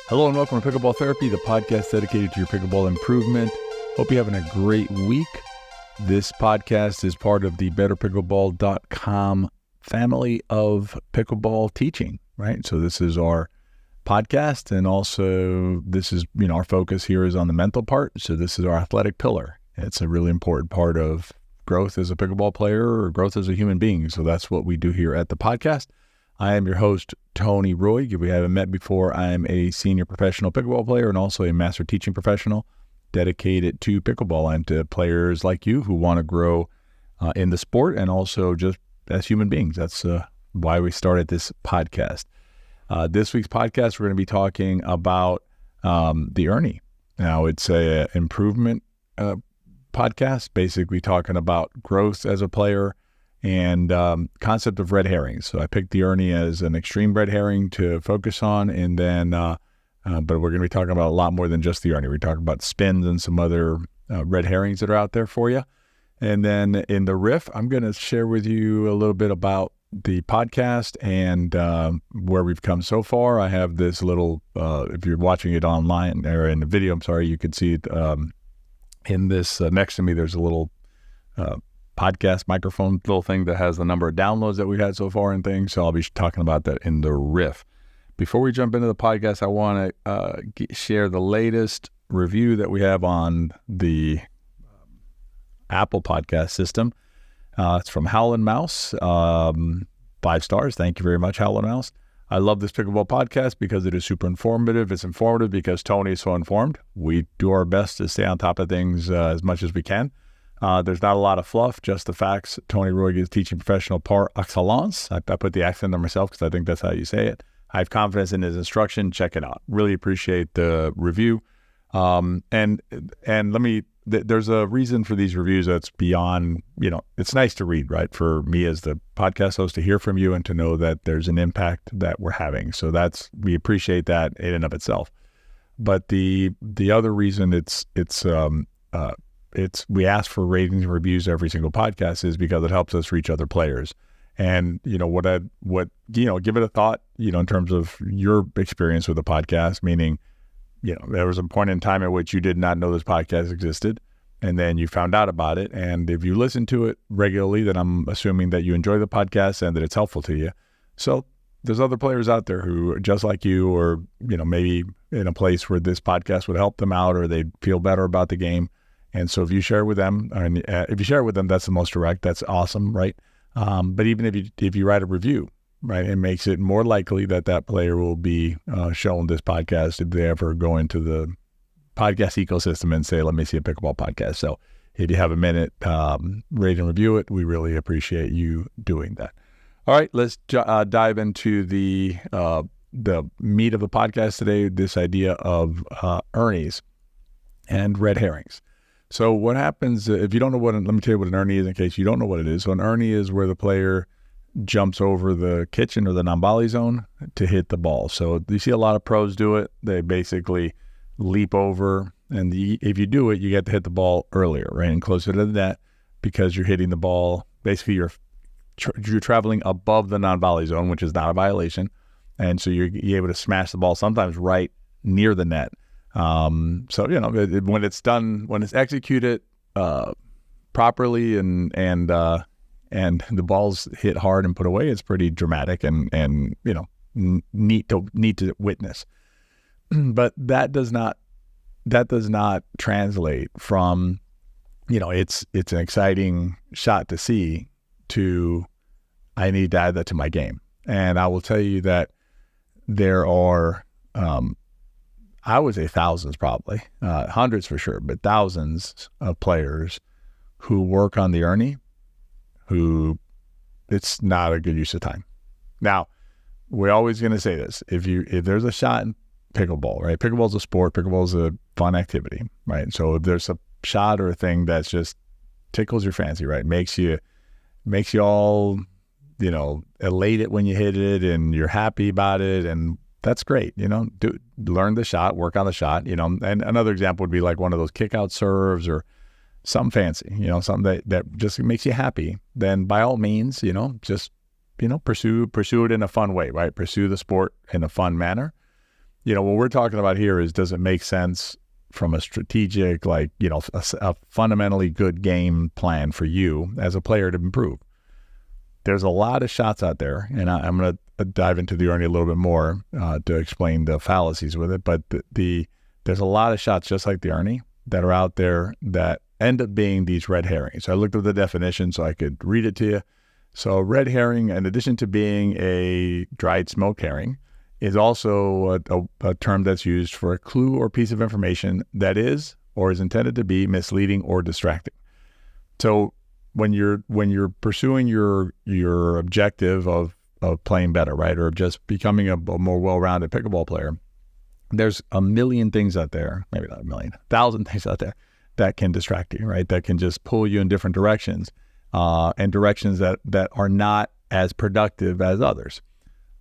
Hello and welcome to Pickleball Therapy, the podcast dedicated to your pickleball improvement. Hope you're having a great week. This podcast is part of the betterpickleball.com family of pickleball teaching, right? So this is our podcast, and also this is, our focus here is on the mental part. So this is our athletic pillar. It's a really important part of growth as a pickleball player or growth as a human being. So that's what we do here at the podcast. I am your host, Tony Roy. If we haven't met before, I am a senior professional pickleball player and also a master teaching professional dedicated to pickleball and to players like you who want to grow in the sport and also just as human beings. That's why we started this podcast. This week's podcast, we're going to be talking about the Erne. Now, it's a improvement podcast, basically talking about growth as a player and concept of red herrings. So I picked the Erne as an extreme red herring to focus on, and then, but we're going to be talking about a lot more than just the Erne. We're talking about spins and some other red herrings that are out there for you. And then in the RIFF, I'm going to share with you a little bit about the podcast and where we've come so far. I have this little, if you're watching it online or in the video, you can see it in this next to me. There's a little podcast microphone little thing that has the number of downloads that we've had so far and things. So I'll be talking about that in the RIFF. Before we jump into the podcast, I want to share the latest review that we have on the Apple podcast system. It's from Howlin' Mouse. 5 stars. Thank you very much, Howlin' Mouse. I love this pickleball podcast because it is super informative. It's informative because Tony is so informed. We do our best to stay on top of things as much as we can. There's not a lot of fluff, just the facts. Tony Roy is teaching professional par excellence. I put the accent on myself because I think that's how you say it. I have confidence in his instruction. Check it out. Really appreciate the review. And let me, there's a reason for these reviews that's beyond, it's nice to read, right? For me as the podcast host to hear from you and to know that there's an impact that we're having. So we appreciate that in and of itself. But the other reason we ask for ratings and reviews every single podcast is because it helps us reach other players. And, give it a thought, in terms of your experience with the podcast, meaning, there was a point in time at which you did not know this podcast existed, and then you found out about it. And if you listen to it regularly, then I'm assuming that you enjoy the podcast and that it's helpful to you. So there's other players out there who are just like you, or, maybe in a place where this podcast would help them out or they'd feel better about the game. And so if you share with them, and if you share with them, that's the most direct. That's awesome, right? But even if you write a review, right, it makes it more likely that player will be shown this podcast if they ever go into the podcast ecosystem and say, let me see a pickleball podcast. So if you have a minute, rate and review it. We really appreciate you doing that. All right, let's dive into the meat of the podcast today, this idea of Ernes and red herrings. So what happens if you don't know let me tell you what an Erne is in case you don't know what it is. So an Erne is where the player jumps over the kitchen or the non-volley zone to hit the ball. So you see a lot of pros do it. They basically leap over, and if you do it, you get to hit the ball earlier, right, and closer to the net because you're hitting the ball. Basically, you're traveling above the non-volley zone, which is not a violation, and so you're able to smash the ball sometimes right near the net. So, when it's done, when it's executed, properly and the balls hit hard and put away, it's pretty dramatic and neat to witness. But that does not translate from, it's an exciting shot to see to, I need to add that to my game. And I will tell you that there are, I would say thousands, probably hundreds for sure, but thousands of players who work on the Erne who it's not a good use of time. Now, we're always going to say this. If there's a shot in pickleball, right? Pickleball's a sport. Pickleball's a fun activity, right? So if there's a shot or a thing that's just tickles your fancy, right? Makes you all, elated when you hit it and you're happy about it, and that's great. Learn the shot, work on the shot, and another example would be like one of those kick out serves or something fancy, something that just makes you happy. Then by all means, just, pursue it in a fun way, right? Pursue the sport in a fun manner. what we're talking about here is, does it make sense from a strategic, like, a fundamentally good game plan for you as a player to improve? There's a lot of shots out there, and I'm going to dive into the Erne a little bit more to explain the fallacies with it. But there's a lot of shots just like the Erne that are out there that end up being these red herrings. So I looked at the definition so I could read it to you. So red herring, in addition to being a dried smoked herring, is also a term that's used for a clue or piece of information that is or is intended to be misleading or distracting. So when you're pursuing your objective of playing better, right, or just becoming a more well-rounded pickleball player, there's a million things out there, maybe not a million, 1,000 things out there that can distract you, right? That can just pull you in different directions, and directions that are not as productive as others.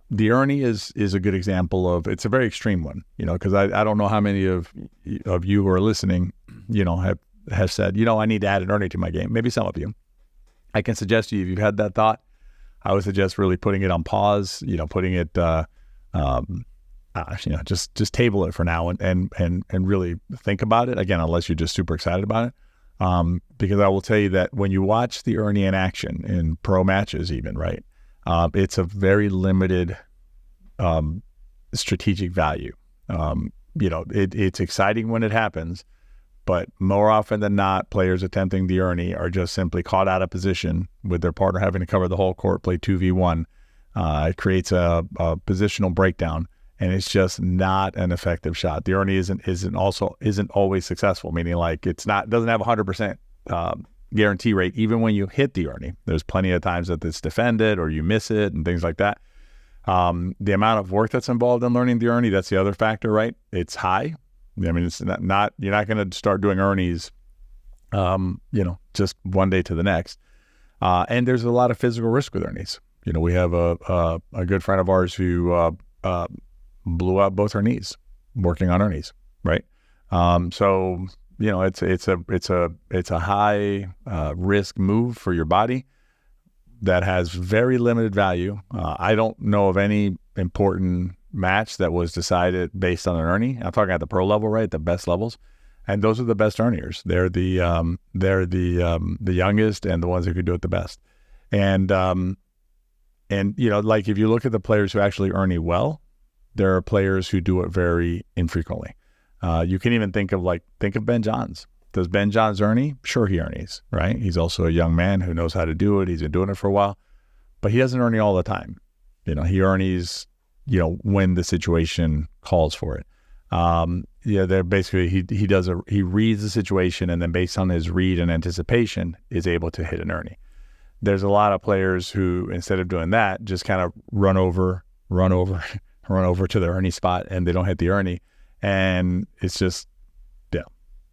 The Erne is a good example of, it's a very extreme one, because I don't know how many of you who are listening, have said, I need to add an Erne to my game. Maybe some of you. I can suggest to you, if you've had that thought, I would suggest really putting it on pause, putting it, just table it for now and really think about it, again, unless you're just super excited about it. Because I will tell you that when you watch the Erne in action in pro matches even, right, it's a very limited strategic value. It's exciting when it happens, but more often than not, players attempting the Erne are just simply caught out of position with their partner having to cover the whole court, play 2v1. It creates a positional breakdown, and it's just not an effective shot. The Erne isn't always successful, meaning like doesn't have 100% guarantee rate even when you hit the Erne. There's plenty of times that it's defended or you miss it and things like that. The amount of work that's involved in learning the Erne, that's the other factor, right? It's high. I mean, it's not you're not going to start doing Ernies, just one day to the next. And there's a lot of physical risk with Ernies. We have a good friend of ours who blew out both her knees working on Ernies, right? So it's a high risk move for your body that has very limited value. I don't know of any important match that was decided based on an Erne. I'm talking at the pro level, right? The best levels. And those are the best Erners. They're the youngest and the ones who could do it the best. And like if you look at the players who actually Erne well, there are players who do it very infrequently. You can even think of Ben Johns. Does Ben Johns Erne? Sure, he Ernes, right? He's also a young man who knows how to do it. He's been doing it for a while, but he doesn't Erne all the time. He Ernes, when the situation calls for it. They're basically, he reads the situation, and then based on his read and anticipation is able to hit an Erne. There's a lot of players who, instead of doing that, just kind of run over to the Erne spot, and they don't hit the Erne. And it's just,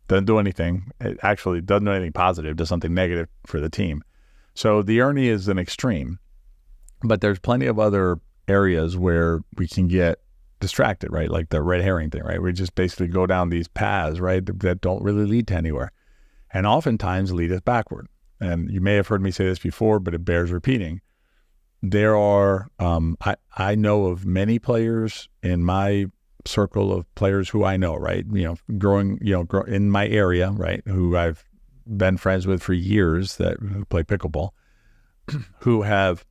doesn't do anything. It actually doesn't do anything positive, does something negative for the team. So the Erne is an extreme, but there's plenty of other areas where we can get distracted, right? Like the red herring thing, right? We just basically go down these paths, right, that don't really lead to anywhere, and oftentimes lead us backward. And you may have heard me say this before, but it bears repeating. There are, I know of many players in my circle of players who I know, right? Growing in my area, right? Who I've been friends with for years who play pickleball, who have,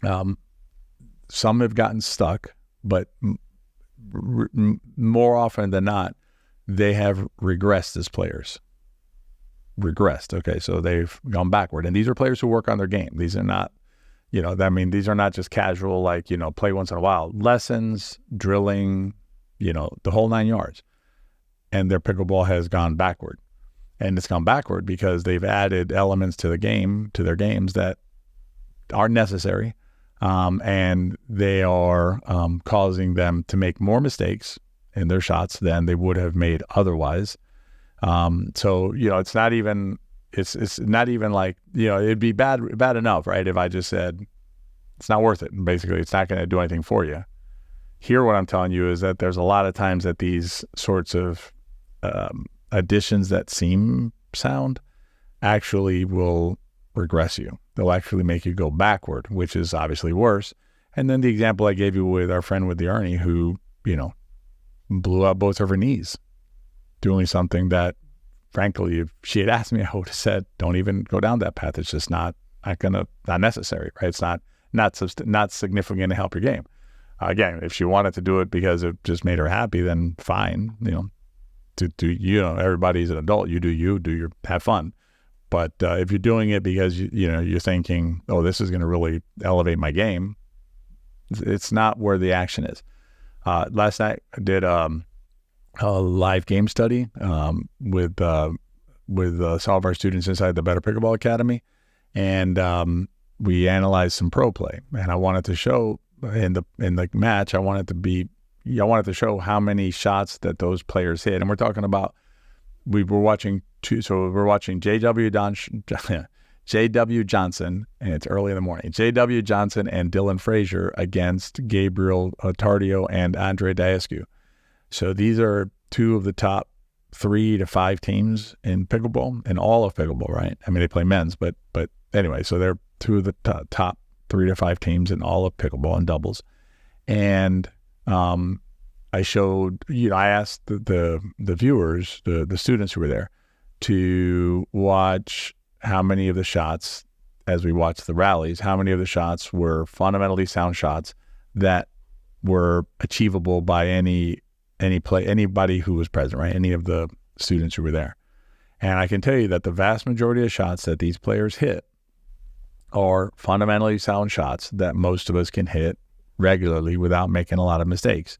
some have gotten stuck, but more often than not, they have regressed as players. Okay. So they've gone backward, and these are players who work on their game. These are not, these are not just casual, play once in a while. Lessons, drilling, the whole 9 yards. And their pickleball has gone backward. And it's gone backward because they've added elements to their games that are necessary. And they are causing them to make more mistakes in their shots than they would have made otherwise. So, it's not even like, it'd be bad enough, right? If I just said, it's not worth it. And basically, it's not going to do anything for you. Here, what I'm telling you is that there's a lot of times that these sorts of additions that seem sound actually will regress you. They'll actually make you go backward, which is obviously worse. And then the example I gave you with our friend with the Erne, who, blew out both of her knees doing something that, frankly, if she had asked me, I would have said, don't even go down that path. It's just not necessary, right? It's not significant to help your game. Again, if she wanted to do it because it just made her happy, then fine. Everybody's an adult. You have fun. But if you're doing it because you're thinking, oh, this is going to really elevate my game, it's not where the action is. Last night I did a live game study with some of our students inside the Better Pickleball Academy, and we analyzed some pro play. And I wanted to show in the match, I wanted to show how many shots that those players hit. And we're talking about, we're watching J.W. Johnson, and it's early in the morning, J.W. Johnson and Dylan Frazier against Gabriel Tardio and Andre Diascu. So these are two of the top 3 to 5 teams in pickleball, in all of pickleball, right? I mean, they play men's, but anyway, so they're two of the top 3 to 5 teams in all of pickleball and doubles. And I showed, I asked the viewers, the students who were there, to watch how many of the shots, as we watched the rallies, how many of the shots were fundamentally sound shots that were achievable by anybody who was present, right? Any of the students who were there. And I can tell you that the vast majority of shots that these players hit are fundamentally sound shots that most of us can hit regularly without making a lot of mistakes.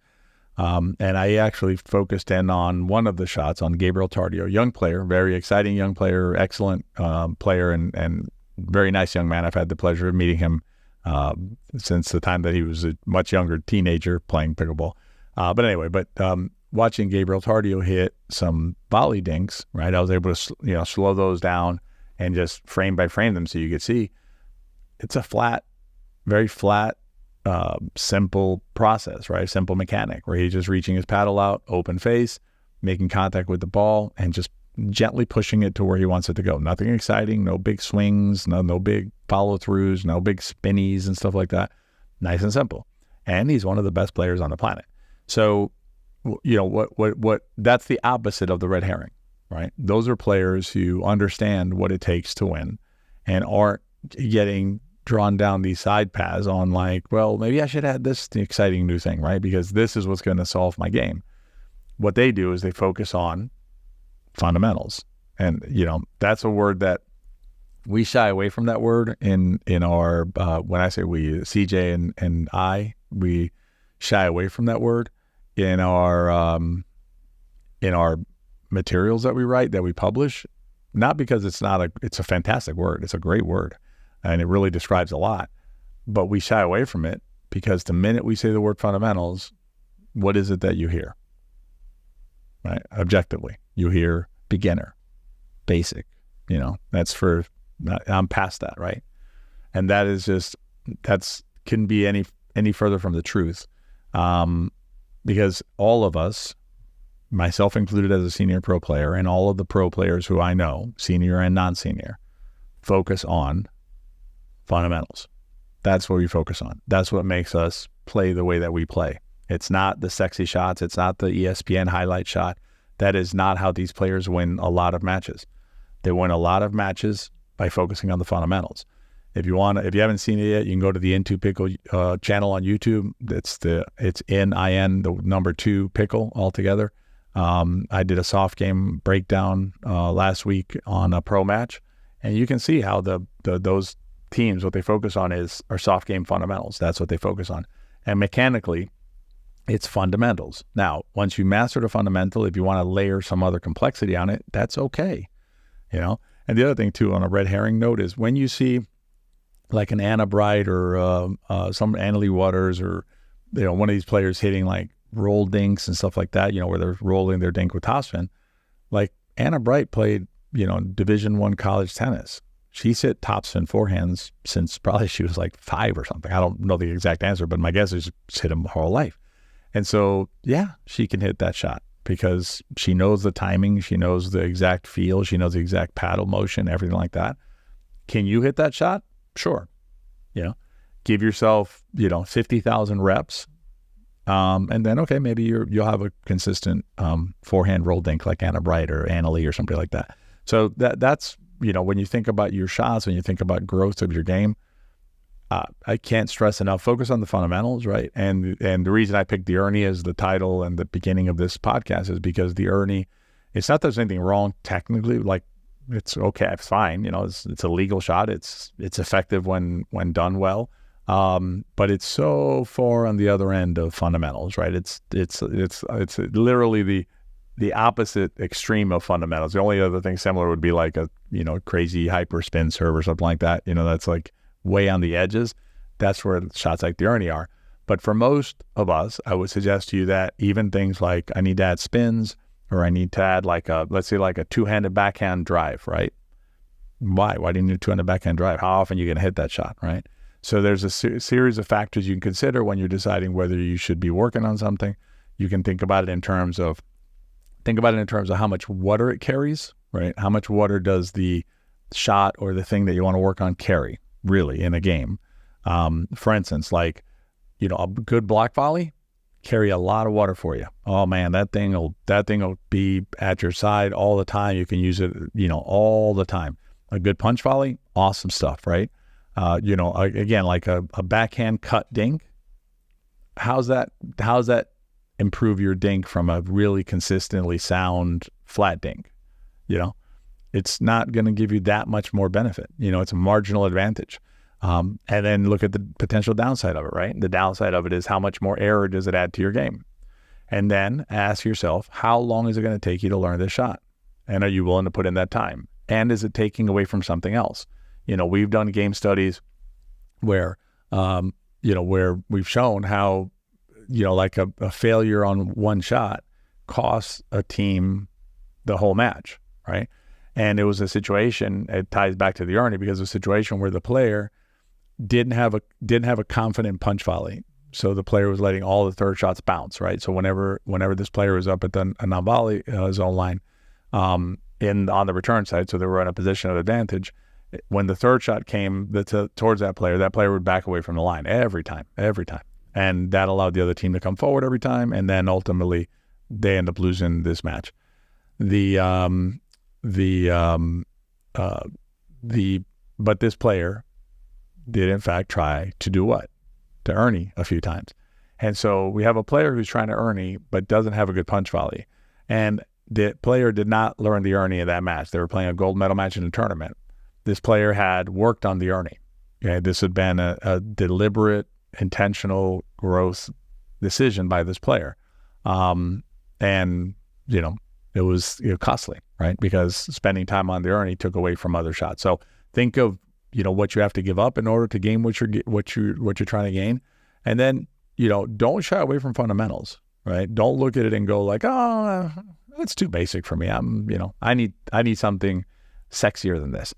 And I actually focused in on one of the shots on Gabriel Tardio, young player, very exciting young player, excellent player, and very nice young man. I've had the pleasure of meeting him since the time that he was a much younger teenager playing pickleball. But anyway, watching Gabriel Tardio hit some volley dinks, right? I was able to slow those down and just frame by frame them so you could see. It's a very flat, simple process, right? Simple mechanic where he's just reaching his paddle out, open face, making contact with the ball, and just gently pushing it to where he wants it to go. Nothing exciting, no big swings, no big follow-throughs, no big spinnies and stuff like that. Nice and simple. And he's one of the best players on the planet. So, what that's the opposite of the red herring, right? Those are players who understand what it takes to win and aren't getting drawn down these side paths on maybe I should add this exciting new thing, right? Because this is what's going to solve my game. What they do is they focus on fundamentals. And, that's a word that we shy away from that word in our, when I say we, CJ and I, we shy away from that word in our materials that we write, that we publish, not because it's a fantastic word. It's a great word. And it really describes a lot, but we shy away from it because the minute we say the word fundamentals, what is it that you hear? Right? Objectively, you hear beginner, basic, I'm past that, right? And that is couldn't be any further from the truth. Because all of us, myself included as a senior pro player, and all of the pro players who I know, senior and non-senior, focus on fundamentals. That's what we focus on. That's what makes us play the way that we play. It's not the sexy shots. It's not the ESPN highlight shot. That is not how these players win a lot of matches. They win a lot of matches by focusing on the fundamentals. If you haven't seen it yet, you can go to the Into Pickle channel on YouTube. It's NIN, the number 2 pickle altogether. I did a soft game breakdown last week on a pro match, and you can see how those teams, what they focus on are soft game fundamentals. That's what they focus on. And mechanically, it's fundamentals. Now, once you master the fundamental, if you want to layer some other complexity on it, that's okay. And the other thing too, on a red herring note, is when you see like an Anna Bright or some Anna Lee Waters or one of these players hitting like roll dinks and stuff like that, where they're rolling their dink with topspin. Like Anna Bright played, Division I college tennis. She's hit topspin forehands since probably she was like 5 or something. I don't know the exact answer, but my guess is she's hit them her whole life. And so, yeah, she can hit that shot because she knows the timing. She knows the exact feel. She knows the exact paddle motion, everything like that. Can you hit that shot? Sure. Give yourself, 50,000 reps And then, okay, maybe you'll have a consistent forehand roll dink like Anna Bright or Anna Lee or somebody like that. So that's, when you think about your shots, when you think about growth of your game, I can't stress enough, focus on the fundamentals, right? And the reason I picked the Erne as the title and the beginning of this podcast is because the Erne, it's not that there's anything wrong technically, like it's okay, it's fine, it's a legal shot, it's effective when done well, but it's so far on the other end of fundamentals, right? It's literally the opposite extreme of fundamentals. The only other thing similar would be like a crazy hyper spin serve or something like that. That's like way on the edges. That's where shots like the Erne are. But for most of us, I would suggest to you that even things like I need to add spins, or I need to add let's say like a two-handed backhand drive, right? Why do you need a two-handed backhand drive? How often are you going to hit that shot, right? So there's a series of factors you can consider when you're deciding whether you should be working on something. You can think about it in terms of how much water it carries, right? How much water does the shot or the thing that you want to work on carry, really, in a game? For instance, like, a good block volley carry a lot of water for you. Oh man, that thing will be at your side all the time. You can use it, all the time. A good punch volley, awesome stuff, right? Again, like a backhand cut dink. How's that improve your dink from a really consistently sound flat dink? It's not going to give you that much more benefit. It's a marginal advantage. And then look at the potential downside of it, right? The downside of it is how much more error does it add to your game? And then ask yourself, how long is it going to take you to learn this shot? And are you willing to put in that time? And is it taking away from something else? We've done game studies where we've shown how, like a failure on one shot costs a team the whole match, right? And it was a situation, it ties back to the Erne, because it was a situation where the player didn't have a confident punch volley. So the player was letting all the third shots bounce, right? So whenever this player was up at the non-volley zone line on the return side, so they were in a position of advantage, when the third shot came towards that player would back away from the line every time. And that allowed the other team to come forward every time, and then ultimately they end up losing this match. But this player did in fact try to do what? To Erne a few times. And so we have a player who's trying to Erne but doesn't have a good punch volley. And the player did not learn the Erne in that match. They were playing a gold medal match in a tournament. This player had worked on the Erne. Okay, this had been a deliberate, intentional growth decision by this player. And, it was costly, right? Because spending time on the Erne took away from other shots. So think of, what you have to give up in order to gain what you're trying to gain. And then, don't shy away from fundamentals, right? Don't look at it and go like, oh, that's too basic for me. I need something sexier than this.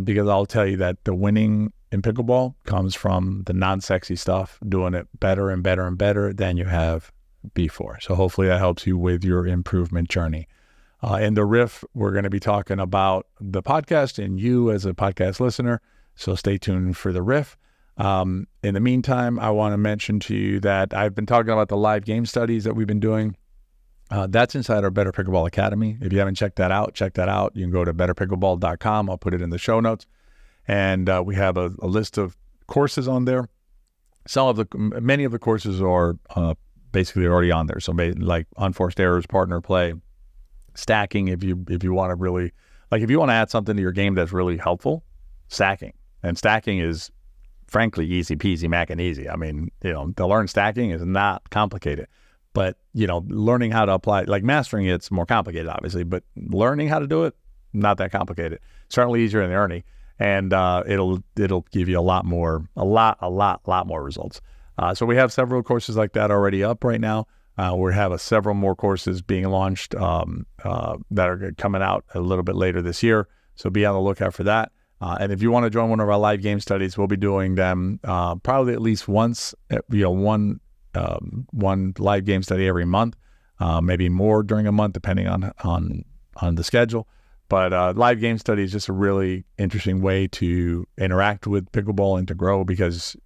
Because I'll tell you that the winning in pickleball comes from the non-sexy stuff, doing it better and better and better than you have before. So hopefully that helps you with your improvement journey. In the RIFF, we're going to be talking about the podcast and you as a podcast listener. So stay tuned for the RIFF. In the meantime, I want to mention to you that I've been talking about the live game studies that we've been doing. That's inside our Better Pickleball Academy. If you haven't checked that out, check that out. You can go to betterpickleball.com. I'll put it in the show notes. And we have a list of courses on there. Many of the courses are basically already on there. So like unforced errors, partner play, stacking. If you want to really, like if you want to add something to your game that's really helpful, stacking. And stacking is frankly easy peasy mac and easy. I mean, to learn stacking is not complicated. But, learning how to apply, like mastering it's more complicated, obviously, but learning how to do it, not that complicated. Certainly easier in the Erne, and it'll give you a lot more results. So we have several courses like that already up right now. We have several more courses being launched that are coming out a little bit later this year. So be on the lookout for that. And if you want to join one of our live game studies, we'll be doing them probably at least once, one live game study every month, maybe more during a month, depending on the schedule. But live game study is just a really interesting way to interact with pickleball and to grow because,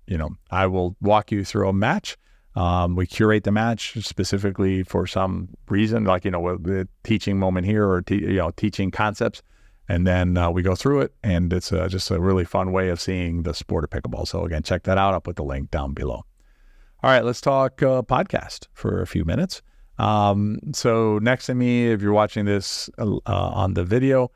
I will walk you through a match We curate the match specifically for some reason, like, the teaching moment here or, teaching concepts. And then we go through it, and it's just a really fun way of seeing the sport of pickleball. So again, check that out. I'll put the link down below. All right, let's talk podcast for a few minutes. So next to me, if you're watching this on the video,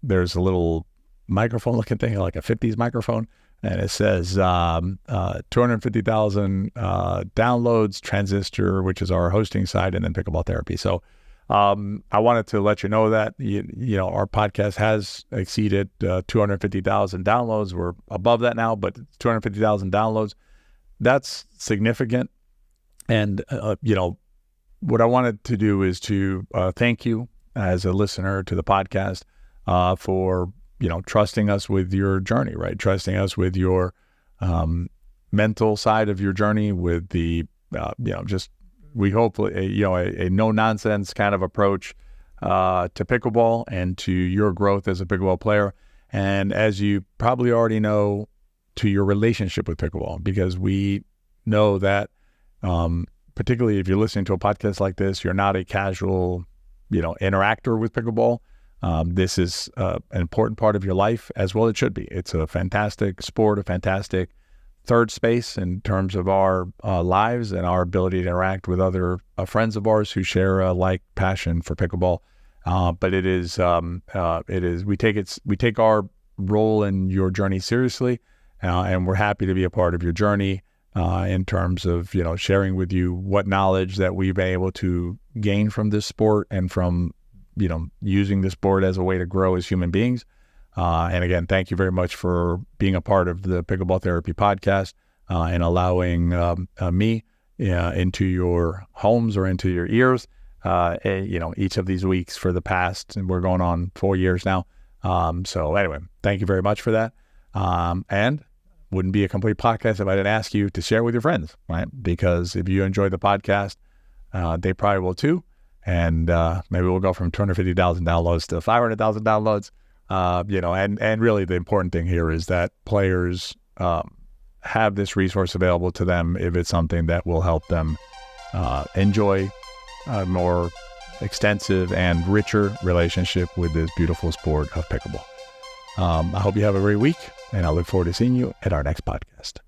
there's a little microphone looking thing, like a 50s microphone. And it says 250,000 downloads, Transistor, which is our hosting site, and then Pickleball Therapy. So I wanted to let you know that, our podcast has exceeded 250,000 downloads. We're above that now, but 250,000 downloads, that's significant. And, what I wanted to do is to thank you as a listener to the podcast for, trusting us with your journey, right? Trusting us with your mental side of your journey, with the, we hope, a no-nonsense kind of approach to pickleball and to your growth as a pickleball player. And as you probably already know, to your relationship with pickleball, because we know that, particularly if you're listening to a podcast like this, you're not a casual, interactor with pickleball. This is an important part of your life, as well it should be. It's a fantastic sport, a fantastic third space in terms of our lives and our ability to interact with other friends of ours who share a like passion for pickleball. But we take our role in your journey seriously, and we're happy to be a part of your journey in terms of, sharing with you what knowledge that we've been able to gain from this sport and from, using the sport as a way to grow as human beings. And again, thank you very much for being a part of the Pickleball Therapy podcast and allowing me into your homes or into your ears, each of these weeks for the past, and we're going on 4 years now. So anyway, thank you very much for that. And wouldn't be a complete podcast if I didn't ask you to share with your friends, right? Because if you enjoy the podcast, they probably will too. And maybe we'll go from 250,000 downloads to 500,000 downloads. And really the important thing here is that players have this resource available to them if it's something that will help them enjoy a more extensive and richer relationship with this beautiful sport of pickleball. I hope you have a great week, and I look forward to seeing you at our next podcast.